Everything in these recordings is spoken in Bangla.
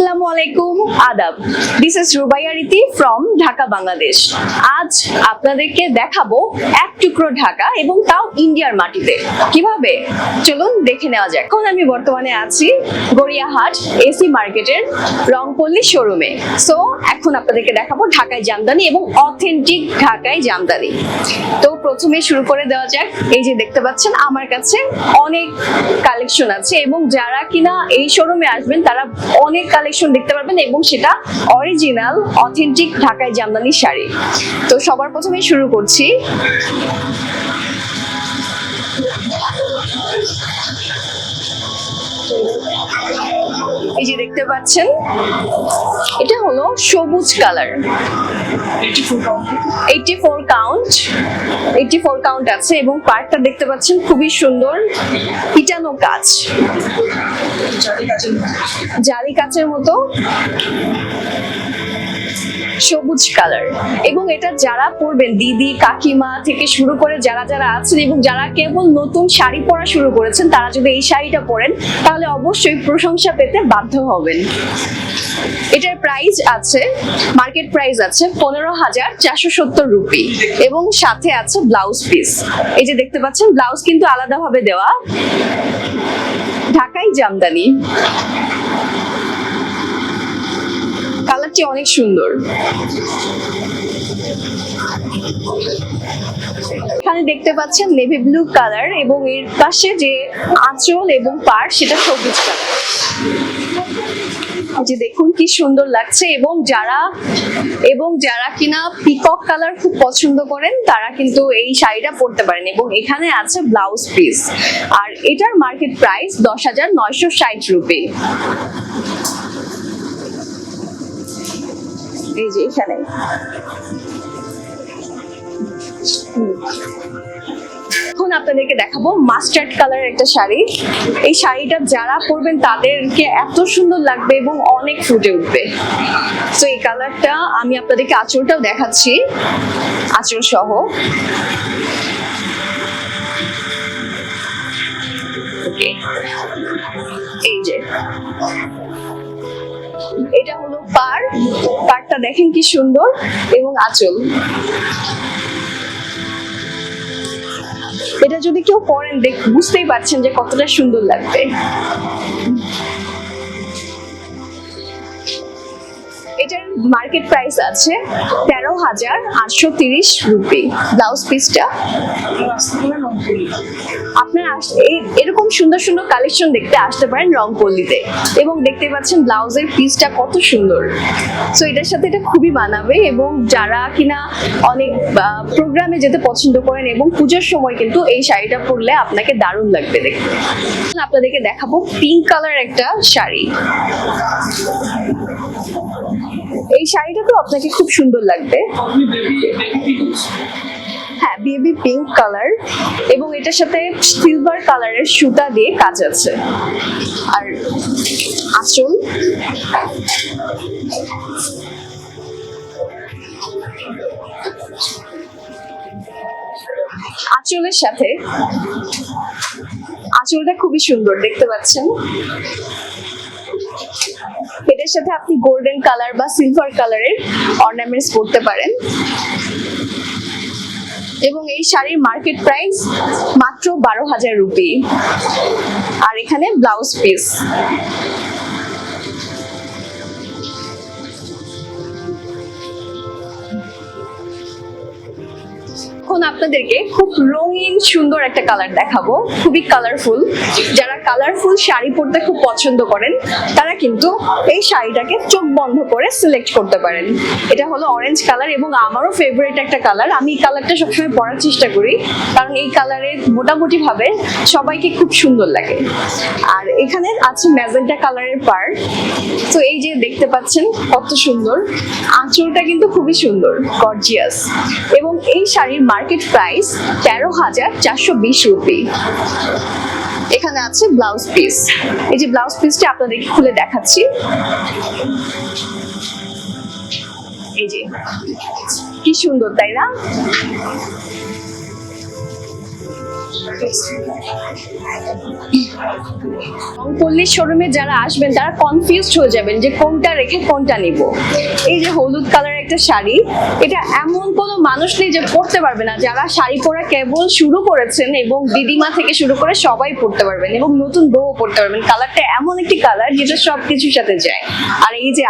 আসসালামু আলাইকুম, আদাব। This is Rubaiya Riti from Dhaka, Bangladesh. আজ আপনাদেরকে দেখাবো এক টুকরো ঢাকা, এবং তাও ইন্ডিয়ার মাটিতে। কিভাবে, চলুন দেখে নেওয়া যাক। এখন আমি বর্তমানে আছি গড়িয়াহাট এসি মার্কেটের রংপল্লী শোরুমে। সো এখন আপনাদেরকে দেখাবো ঢাকায় জামদানি এবং অথেন্টিক ঢাকায় জামদানি। তো প্রথমে শুরু করে দেওয়া যাক। এই যে দেখতে পাচ্ছেন আমার কাছে অনেক কালেকশন আছে, এবং যারা কিনা এই শোরুমে আসবেন তারা অনেক কালেকশন দেখতে পারবেন, এবং সেটা অরিজিনাল অথেন্টিক ঢাকায় জামদানি শাড়ি। তো সবার প্রথমে শুরু করছি। এই যে দেখতে পাচ্ছেন, এটা হলো সবুজ কালার, 84 কাউন্ট আছে, এবং পার্টটা দেখতে পাচ্ছেন খুবই সুন্দর পিটানো কাজ, জালি কাচের মতো সবুজ কালার। এবং এটা যারা পরবেন, দিদি কাকিমা থেকে শুরু করে যারা যারা আছেন এবং যারা কেবল নতুন শাড়ি পরা শুরু করেছেন, তারা যদি এই শাড়িটা পরেন তাহলে অবশ্যই প্রশংসা পেতে বাধ্য হবেন। এটার প্রাইস আছে, মার্কেট প্রাইস আছে 15,470 রুপি, এবং সাথে আছে ব্লাউজ পিস। এই যে দেখতে পাচ্ছেন, ব্লাউজ কিন্তু আলাদাভাবে দেওয়া, ঢাকাই জামদানি। কালারটি অনেক সুন্দর। এখানে দেখতে পাচ্ছেন নেভি ব্লু কালার, এবং এর পাশে যে আঁচল এবং পাড় সেটা সবুজ কালার। যে দেখুন কি সুন্দর লাগছে। এবং যারা কিনা পিকক কালার খুব পছন্দ করেন তারা কিন্তু এই শাড়িটা পরতে পারেন। এবং এখানে আছে ব্লাউজ পিস, আর এটার মার্কেট প্রাইস 10,960 রুপি। এই যে এখানে এখন আপনাদেরকে দেখাবো মাস্টার্ড কালার একটা শাড়ি। এই শাড়িটা যারা পরবেন তাদেরকে এত সুন্দর লাগবে এবং অনেক ফুটে উঠবে। তো এই কালারটা আমি আপনাদেরকে আঁচলটাও দেখাচ্ছি, আঁচল সহ। এই যে এটা হলো পাড়টা দেখেন কি সুন্দর, এবং আঁচল। এটা যদি কেউ পরেন বুঝতেই পারছেন যে কতটা সুন্দর লাগবে। এটার মার্কেট প্রাইস আছে 13,830 রুপি। ব্লাউজ পিসটা আপনারা এরকম সুন্দর সুন্দর কালেকশন দেখতে আসতে পারেন রংপল্লীতে। এবং দেখতে পাচ্ছেন ব্লাউজের পিসটা কত সুন্দর। সো এটার সাথে এটা খুবই মানাবে, এবং যারা কিনা অনেক প্রোগ্রামে যেতে পছন্দ করেন এবং পুজোর সময় কিন্তু এই শাড়িটা পরলে আপনাকে দারুণ লাগবে দেখতে। আপনাদেরকে দেখাবো পিঙ্ক কালার একটা শাড়ি। এই শাড়িটা তো আপনাকে খুব সুন্দর লাগবে। হ্যাঁ, বেবি পিঙ্ক কালার, এবং এটার সাথে সিলভার কালারের সুতা দিয়ে কাজ আছে। আর আঁচল, আঁচলের সাথে আঁচলটা খুবই সুন্দর দেখতে পাচ্ছেন। এটার সাথে আপনি গোল্ডেন কালার বা সিলভার কালারের অর্নামেন্টস পরতে পারেন। এবং এই শাড়ির মার্কেট প্রাইস মাত্র 12,000 রুপি। আর এখানে ব্লাউজ পিস। এখন আপনাদেরকে খুব রঙিন সুন্দর একটা কালার দেখাবো, খুবই কালারফুল। যারা কালারফুল শাড়ি পরতে খুব পছন্দ করেন তারা কিন্তু এই শাড়িটাকে চোখ বন্ধ করে সিলেক্ট করতে পারেন। এটা হলো অরেঞ্জ কালার, এবং আমারও ফেভারিট একটা কালার। আমি এই কালারটা সবসময় পরার চেষ্টা করি, কারণ এই কালারের মোটামুটি ভাবে সবাইকে খুব সুন্দর লাগে। আর এখানে আছে ম্যাজেন্টা কালারের পাড়। তো এই যে দেখতে পাচ্ছেন কত সুন্দর, আঁচলটা কিন্তু খুবই সুন্দর, গর্জিয়াস। এবং এই শাড়ির মার্কেট প্রাইস 13,420 রুপি। এখানে আছে ব্লাউজ পিস। এই যে ব্লাউজ পিসটা আপনাদেরকে খুলে দেখাচ্ছি। এই যে কি সুন্দর, তাই না? রংপল্লী শোরুমে যারা আসবেন তারা কনফিউজড হয়ে যাবেন যে কোনটা রেখে কোনটা নিব। এই যে হলুদ কালারের একটা শাড়ি, এটা এমন কোনো মানুষ নেই যে পরতে পারবে না। যারা শাড়ি পরা কেবল শুরু করেছেন এবং দিদিমা থেকে শুরু করে সবাই পরতে পারবেন এবং নতুন বউ পরতে পারবেন। কালারটা এমন একটি কালার যেটা সবকিছুর সাথে যায়। আর এই যে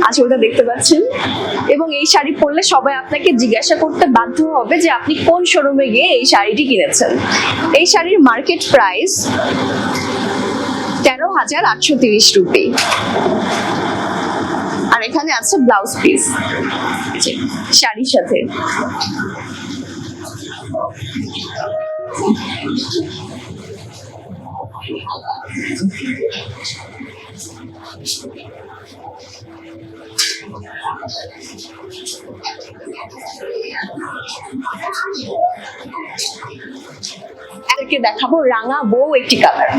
আঁচলটা দেখতে পাচ্ছেন, এবং এই শাড়ি পরলে সবাই আপনাকে জিজ্ঞাসা করতে বাধ্য হবে যে আপনি কোন শোরুমে গিয়ে এই শাড়িটি কিনেছেন। এই শাড়ির মার্কেট প্রাইস 13,830 রুপি। আর এখানে আছে ব্লাউজ পিস শাড়ির সাথে। দেখাবো রাঙা বউ একটি কালার।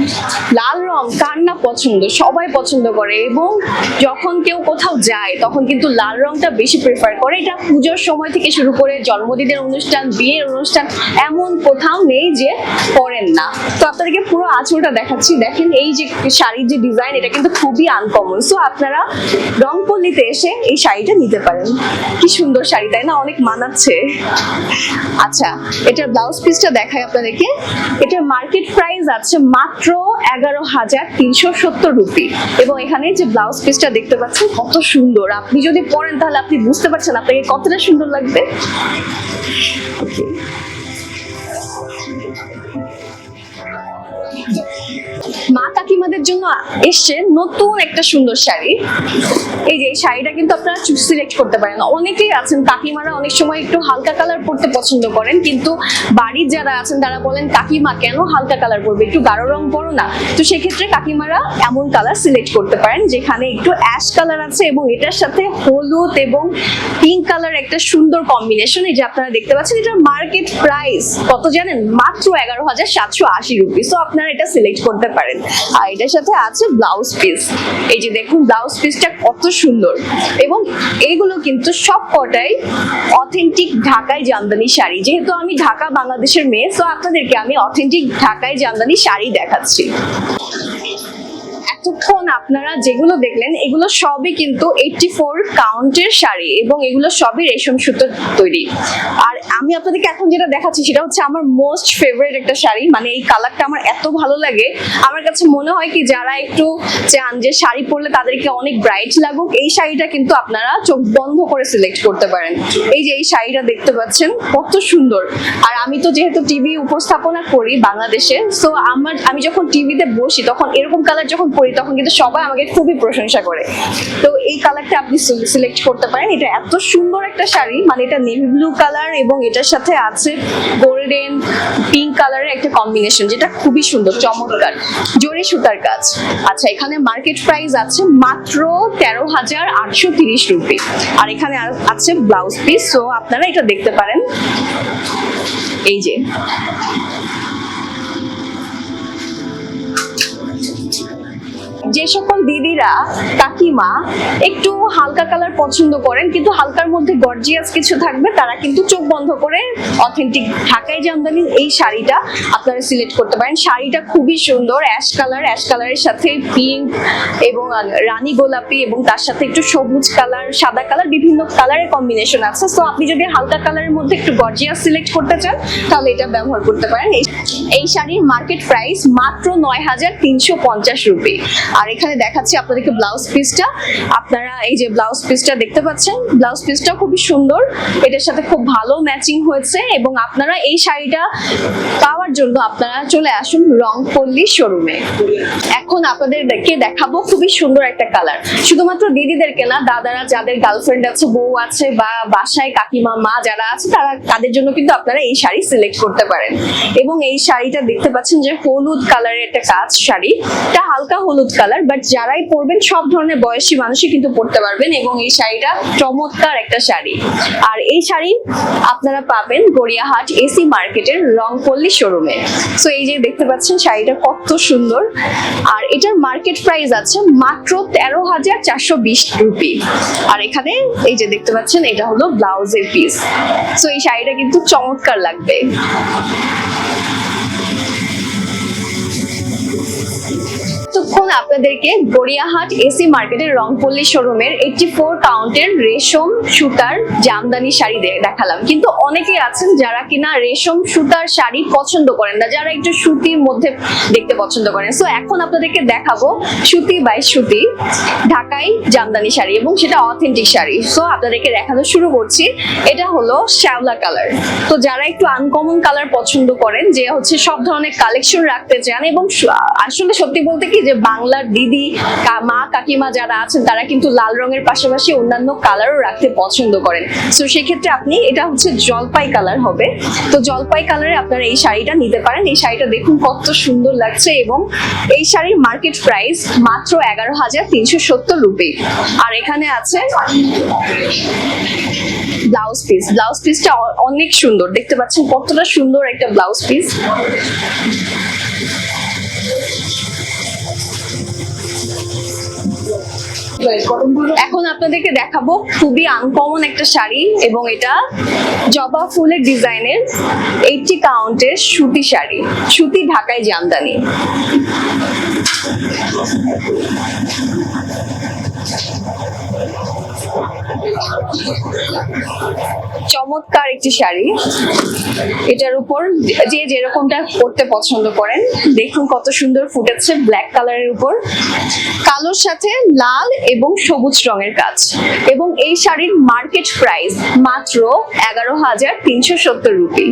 লাল রং কার না পছন্দ, সবাই পছন্দ করে এবং যখন কেউ কোথাও যায় তখন কিন্তু লাল রংটা বেশি প্রেফার করে। এটা পুজোর সময় থেকে শুরু করে জন্মদিনের অনুষ্ঠান, বিয়ের অনুষ্ঠান, এমন কোথাও নেই যে পরেন না। তো আপনাদেরকে পুরো আঁচলটা দেখাচ্ছি। দেখেন এই যে শাড়ির যে ডিজাইন, এটা কিন্তু খুবই আনকমন। সো আপনারা রংপল্লীতে এসে এই শাড়িটা নিতে পারেন। কি সুন্দর শাড়ি, তাই না? অনেক মানাচ্ছে। আচ্ছা, এটার ব্লাউজ পিসটা দেখাই আপনাদেরকে। এটার মার্কেট প্রাইস আছে মাত্র 11,370 রুপি এবং এখানে যে ব্লাউজ পিসটা দেখতে পাচ্ছেন কত সুন্দর। আপনি যদি পরেন তাহলে আপনি বুঝতে পারছেন আপনাকে কতটা সুন্দর লাগবে। মা কাকিমাদের জন্য এসছে নতুন একটা সুন্দর শাড়ি। এই যে শাড়িটা কিন্তু আপনারা সিলেক্ট করতে পারেন। অনেকেই আছেন কাকিমারা অনেক সময় একটু হালকা কালার পরতে পছন্দ করেন, কিন্তু বাড়ির যারা আছেন তারা বলেন কাকিমা কেন হালকা কালার পরবে, একটু গাঢ় রং পরো না। তো সেক্ষেত্রে কাকিমারা এমন কালার সিলেক্ট করতে পারেন যেখানে একটু অ্যাশ কালার আছে এবং এটার সাথে হলুদ এবং পিঙ্ক কালার একটা সুন্দর কম্বিনেশন। এই যে আপনারা দেখতে পাচ্ছেন, এটার মার্কেট প্রাইস কত জানেন? মাত্র 11,780 রুপি। সো আপনারা এটা সিলেক্ট করতে পারেন। আর এটার সাথে আছে ব্লাউজ পিস। এই যে দেখুন ব্লাউজ পিসটা কত সুন্দর এবং এগুলো কিন্তু সব কটাই অথেন্টিক ঢাকাই জামদানি শাড়ি। যেহেতু আমি ঢাকা বাংলাদেশের মেয়ে, সো আপনাদেরকে আমি অথেন্টিক ঢাকাই জামদানি শাড়ি দেখাচ্ছি। এতক্ষণ আপনারা যেগুলো দেখলেন এগুলো সবই কিন্তু 84 কাউন্টের শাড়ি এবং এগুলো সবই রেশম সুতোর তৈরি। আর আমি আপনাদেরকে এখন যেটা দেখাচ্ছি সেটা হচ্ছে আমার মোস্ট ফেভারিট একটা শাড়ি। মানে এই কালারটা আমার এত ভালো লাগে, আমার কাছে মনে হয় কি যারা একটু চান যে শাড়ি পরলে তাদেরকে অনেক ব্রাইট লাগুক, এই শাড়িটা কিন্তু আপনারা চোখ বন্ধ করে সিলেক্ট করতে পারেন। এই যে এই শাড়িটা দেখতে পাচ্ছেন কত সুন্দর। আর আমি তো যেহেতু টিভি উপস্থাপনা করি বাংলাদেশে, সো আমি যখন টিভিতে বসি তখন এরকম কালার যখন পরি তখন কিন্তু সবাই আমাকে খুবই প্রশংসা করে। তো এই কালারটা আপনি সিলেক্ট করতে পারেন। এটা এত সুন্দর একটা শাড়ি, মানে এটা নেভি ব্লু কালার এবং এটার সাথে আছে গোল্ডেন পিঙ্ক কালারের একটা কম্বিনেশন, যেটা খুবই সুন্দর, চমৎকার, জরি সুতার কাজ। আচ্ছা, এখানে মার্কেট প্রাইস আছে মাত্র 13,830 রুপি। আর এখানে আছে ব্লাউজ পিস, সো আপনারা এটা দেখতে পারেন। এই যে যে সকল দিদিরা কাকিমা একটু হালকা কালার পছন্দ করেন কিন্তু হালকার মধ্যে গর্জিয়াস কিছু থাকবে, তারা কিন্তু চোখ বন্ধ করে অথেন্টিক ঢাকাই জামদানির এই শাড়িটা আপনারা সিলেক্ট করতে পারেন। শাড়িটা খুবই সুন্দর, অ্যাশ কালারের সাথে পিঙ্ক এবং রানী গোলাপি এবং তার সাথে একটু সবুজ কালার, সাদা কালার, বিভিন্ন কালারের কম্বিনেশন আছে। সো আপনি যদি হালকা কালারের মধ্যে একটু গর্জিয়াস সিলেক্ট করতে চান তাহলে এটা ব্যবহার করতে পারেন। এই শাড়ির মার্কেট প্রাইস মাত্র 9,350 রুপি। আর এখানে দেখাচ্ছি আপনাদেরকে ব্লাউজ পিসটা। আপনারা এই যে ব্লাউজ পিসটা দেখতে পাচ্ছেন, ব্লাউজ পিসটা খুবই সুন্দর, এটার সাথে খুব ভালো ম্যাচিং হয়েছে। এবং আপনারা এই শাড়িটা পাওয়ার জন্য আপনারা চলে আসুন রংপল্লী শোরুমে। এখন আপনাদেরকে দেখাবো খুবই সুন্দর একটা কালার, শুধুমাত্র দিদিদেরকে না, দাদারা যাদের গার্লফ্রেন্ড আছে, বউ আছে, বা বাসায় কাকিমা মা যারা আছে তাদের জন্য কিন্তু আপনারা এই শাড়ি সিলেক্ট করতে পারেন। এবং এই শাড়িটা দেখতে পাচ্ছেন যে হলুদ কালারের একটা কাজ শাড়ি, এটা হালকা হলুদ কালার, বাট যারাই পরবেন সব ধরনের বয়সী মানুষই কিন্তু পরতে পারবেন। এবং এই শাড়িটা চমৎকার একটা শাড়ি। আর এই শাড়ি আপনারা পাবেন গড়িয়াহাট এসি মার্কেটের রংপল্লী শোরুমে। সো এই যে দেখতে পাচ্ছেন শাড়িটা কত সুন্দর। আর এটার মার্কেট প্রাইস আছে মাত্র 13,420 রুপি। আর এখানে এই যে দেখতে পাচ্ছেন এটা হলো ব্লাউজের পিস। সো এই শাড়িটা কিন্তু চমৎকার লাগবে। এখন আপনাদেরকে গড়িয়াহাট এসি মার্কেটের রংপল্লী শোরুমের 84 কাউন্টের রেশম সুতার জামদানি শাড়ি দেখালাম। কিন্তু অনেকেই আছেন যারা কিনা রেশম সুতার শাড়ি পছন্দ করেন না, যারা একটু সুতির মধ্যে দেখতে পছন্দ করেন। সো এখন আপনাদেরকে দেখাবো সুতি বাই সুতি ঢাকাই জামদানি শাড়ি, এবং সেটা অথেন্টিক শাড়ি। সো আপনাদেরকে দেখানো শুরু করছি। এটা হলো শ্যাওলা কালার। তো যারা একটু আনকমন কালার পছন্দ করেন, যে হচ্ছে সব ধরনের কালেকশন রাখতে চান, এবং আসলে সত্যি বলতে কি যে বাংলার দিদি মা কাকিমা যারা আছেন তারা কিন্তু লাল রঙের পাশাপাশি অন্যান্য কালারও রাখতে পছন্দ করেন। সো সেক্ষেত্রে আপনি, এটা হচ্ছে জলপাই কালার হবে, তো জলপাই কালারে আপনারা এই শাড়িটা নিতে পারেন। এই শাড়িটা দেখুন কত সুন্দর লাগছে, এবং এই শাড়ির মার্কেট প্রাইস মাত্র 11,370 রুপি। আর এখানে আছে ব্লাউজ পিস। ব্লাউজ পিসটা অনেক সুন্দর, দেখতে পাচ্ছেন কতটা সুন্দর একটা ব্লাউজ পিস। এখন আপনাদেরকে দেখাবো খুবই আনকমন একটা শাড়ি, এবং এটা জবা ফুলের ডিজাইনের 80 কাউন্টের সুতি শাড়ি, সুতি ঢাকাই জামদানি। চমৎকার একটি শাড়ি, এটার উপর যে যেরকমটা পরতে পছন্দ করেন। দেখুন কত সুন্দর ফুটেছে ব্ল্যাক কালারের উপর, কালোর সাথে লাল এবং সবুজ রঙের কাজ। এবং এই শাড়ির মার্কেট প্রাইস মাত্র 11,370 রুপি।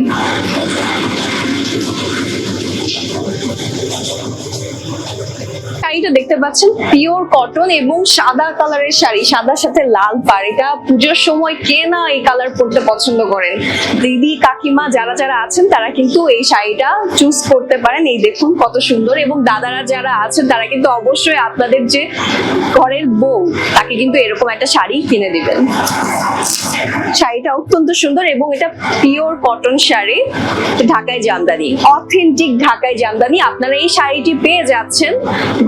শাড়িটা দেখতে পাচ্ছেন পিওর কটন এবং সাদা কালারের শাড়ি, সাদার সাথে লাল পাড়। এটা পুজোর সময় কে না এই কালার পরতে পছন্দ করেন, দিদি কাকিমা যারা যারা আছেন তারা কিন্তু এই শাড়িটা চুজ করতে পারেন। এই দেখুন কত সুন্দর, এবং দাদারা যারা আছেন তারা কিন্তু অবশ্যই আপনাদের যে ঘরের বউ তাকে কিন্তু এরকম একটা শাড়ি কিনে দিবেন। শাড়িটা অত্যন্ত সুন্দর, এবং এটা পিওর কটন শাড়ি, ঢাকাই জামদানি, অথেন্টিক ঢাকাই জামদানি। আপনারা এই শাড়িটি পেয়ে যাচ্ছেন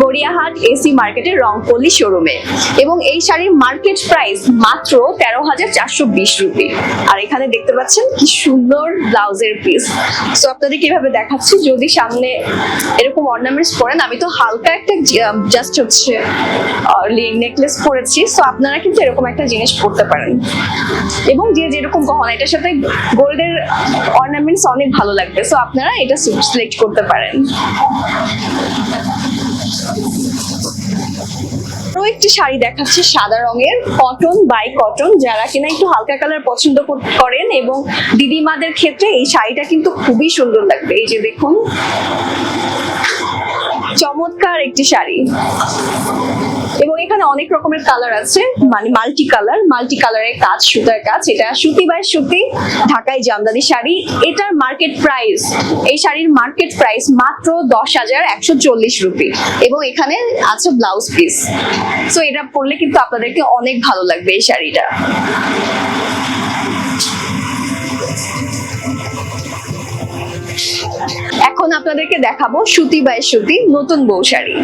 গড়িয়াহাট এসি মার্কেটের রংপল্লী শোরুমে, এবং এই শাড়ির মার্কেট প্রাইস মাত্র 13,420 রুপি। আর এখানে দেখতে পাচ্ছেন কি সুন্দর ব্লাউজের পিস। সো আপনাদের কিভাবে দেখাচ্ছি, যদি সামনে এরকম অর্নামেন্টস পরেন, আমি তো হালকা একটা জাস্ট হচ্ছে নেকলেস পরেছি, সো আপনারা কিন্তু এরকম একটা জিনিস পরতে পারেন, এবং যে যেরকম গহনা, এটার সাথে গোল্ডের অর্নামেন্টস অনেক ভালো লাগবে। সো আপনারা এটা সিলেক্ট করতে পারেন। আরো একটি শাড়ি দেখাচ্ছি সাদা রঙের, কটন বাই কটন। যারা কিনা একটু হালকা কালার পছন্দ করেন, এবং দিদিমাদের ক্ষেত্রে এই শাড়িটা কিন্তু খুবই সুন্দর লাগবে। এই যে দেখুন চমৎকার একটি শাড়ি, এবং এখানে অনেক রকমের কালার আছে, মানে মাল্টি কালারের কাজ, সুতার কাজ। এটা সুতি বাই সুতি ঢাকাই জামদানি শাড়ি। এটার মার্কেট প্রাইস, এই শাড়ির মার্কেট প্রাইস মাত্র 10,140 রুপি, এবং এখানে আছে ব্লাউজ পিস। সো এটা পরলে কিন্তু আপনাদেরকে অনেক ভালো লাগবে এই শাড়িটা। এখন আপনাদেরকে দেখাবো সুতি বাই সুতি নতুন বউ শাড়ি।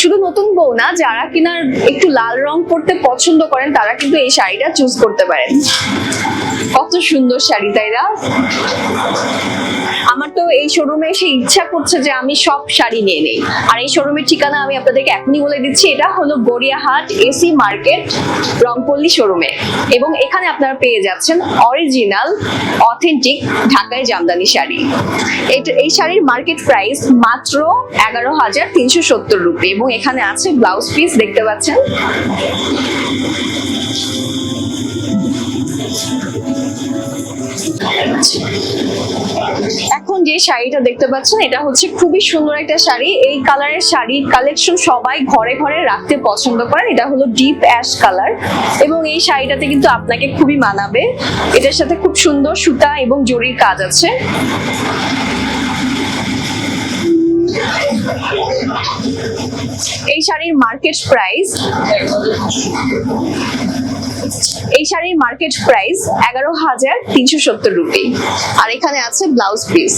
শুধু নতুন বউ না, যারা কিনা একটু লাল রং পরতে পছন্দ করেন তারা কিন্তু এই শাড়িটা চুজ করতে পারেন। কত সুন্দর শাড়ি, তাই না? আমার তো এই শোরুমে এসে ইচ্ছা করছে যে আমি সব শাড়ি নিয়ে নেই। আর এই শোরুমের ঠিকানা আমি আপনাদেরকে এখনই বলে দিচ্ছি, এটা হলো গড়িয়াহাট এসি মার্কেট রংপল্লী শোরুমে, এবং এখানে আপনারা পেয়ে যাচ্ছেন অরিজিনাল অথেন্টিক ঢাকাই জামদানি শাড়ি। এই শাড়ির মার্কেট প্রাইস মাত্র 11,370 রুপি, এবং এখানে আছে ব্লাউজ পিস, দেখতে পাচ্ছেন। এখন যে শাড়িটা দেখতে পাচ্ছেন এটা হচ্ছে খুবই সুন্দর একটা শাড়ি। এই কালারের শাড়ির কালেকশন সবাই ঘরে ঘরে রাখতে পছন্দ করেন। এটা হলো ডিপ অ্যাশ কালার, এবং এই শাড়িটাতে কিন্তু আপনাকে খুবই মানাবে। এটার সাথে খুব সুন্দর সুতা এবং জরির কাজ আছে। এই শাড়ির মার্কেট প্রাইস, এই শাড়ির মার্কেট প্রাইস 11,370 রুপি। আর এখানে আছে ব্লাউজ পিস,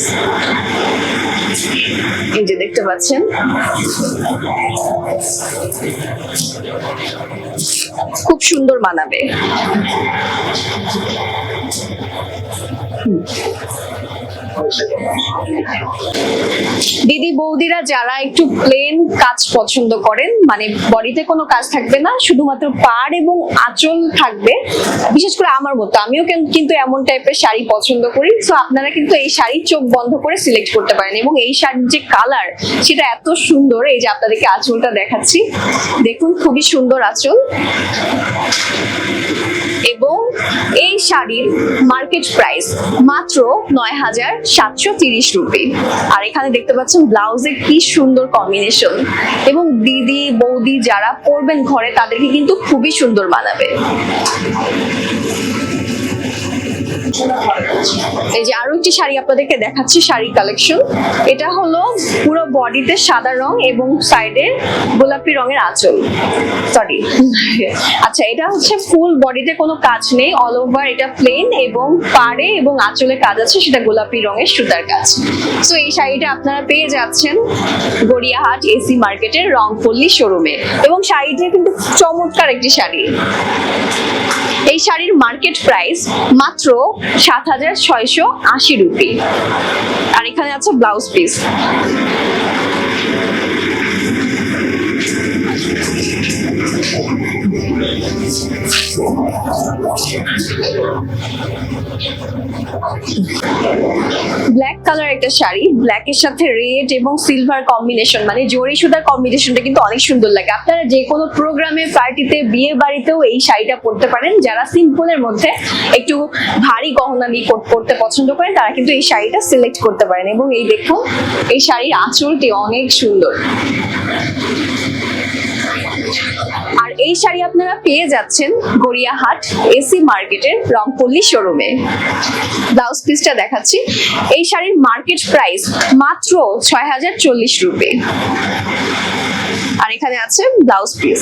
এই যে দেখতে পাচ্ছেন। খুব সুন্দর মানাবে। দিদি বৌদিরা যারা একটু প্লেন কাজ পছন্দ করেন, মানে বডিতে কোনো কাজ থাকবে না, শুধুমাত্র পাড় এবং আঁচল থাকবে, বিশেষ করে আমার মতো আমিও কিন্তু এমন টাইপের শাড়ি পছন্দ করি, তো আপনারা কিন্তু এই শাড়ি চোখ বন্ধ করে সিলেক্ট করতে পারেন। এবং এই শাড়ির যে কালার সেটা এত সুন্দর, এই যে আপনাদেরকে আঁচলটা দেখাচ্ছি, দেখুন খুবই সুন্দর আঁচল। এবং এই শাড়ির মার্কেট প্রাইস মাত্র ৯,৭৩০ রুপি। আর এখানে দেখতে পাচ্ছেন ব্লাউজের কি সুন্দর কম্বিনেশন, এবং দিদি বৌদি যারা পরবেন ঘরে তাদেরকে কিন্তু খুবই সুন্দর মানাবে। এই যে আরো একটি শাড়ি আপনাদেরকে দেখাচ্ছি, শাড়ির কালেকশন। এটা হলো পুরো বডিতে সাদা রং এবং সাইডে গোলাপি রঙের আঁচল, সরি আচ্ছা এটা হচ্ছে ফুল বডিতে কোনো কাজ নেই, অল ওভার এটা প্লেন, এবং পাড়ে এবং আঁচলে কাজ আছে, সেটা গোলাপি রঙের সুতার কাজ। সো এই শাড়িটা আপনারা পেয়ে যাচ্ছেন গড়িয়াহাট এসি মার্কেটের রংপল্লী শোরুমে। এবং শাড়িটা কিন্তু চমৎকার একটি শাড়ি। এই শাড়ির মার্কেট প্রাইস মাত্র ৭,৬৮০ রুপি। আর এখানে আছে ব্লাউজ পিস। ব্ল্যাক কালার একটা শাড়ি, ব্ল্যাকের সাথে রেড এবং সিলভার কম্বিনেশন, মানে জরি সুতার কম্বিনেশনটা কিন্তু অনেক সুন্দর লাগে। আপনারা যে কোনো প্রোগ্রামে, পার্টিতে, বিয়ে বাড়িতেও এই শাড়িটা পরতে পারেন। যারা সিম্পলের মধ্যে একটু ভারী গহনা নিয়ে পরতে পছন্দ করেন তারা কিন্তু এই শাড়িটা সিলেক্ট করতে পারেন। এবং এই দেখুন এই শাড়ির আঁচলটি অনেক সুন্দর। আর এই শাড়ি আপনারা পেয়ে যাচ্ছেন গড়িয়াহাট এসি মার্কেটের রংপল্লী শোরুমে। ব্লাউজ পিসটা দেখাচ্ছি। এই শাড়ির মার্কেট প্রাইস মাত্র ৬,০৪০ রুপি। আর এখানে আছে ব্লাউজ পিস।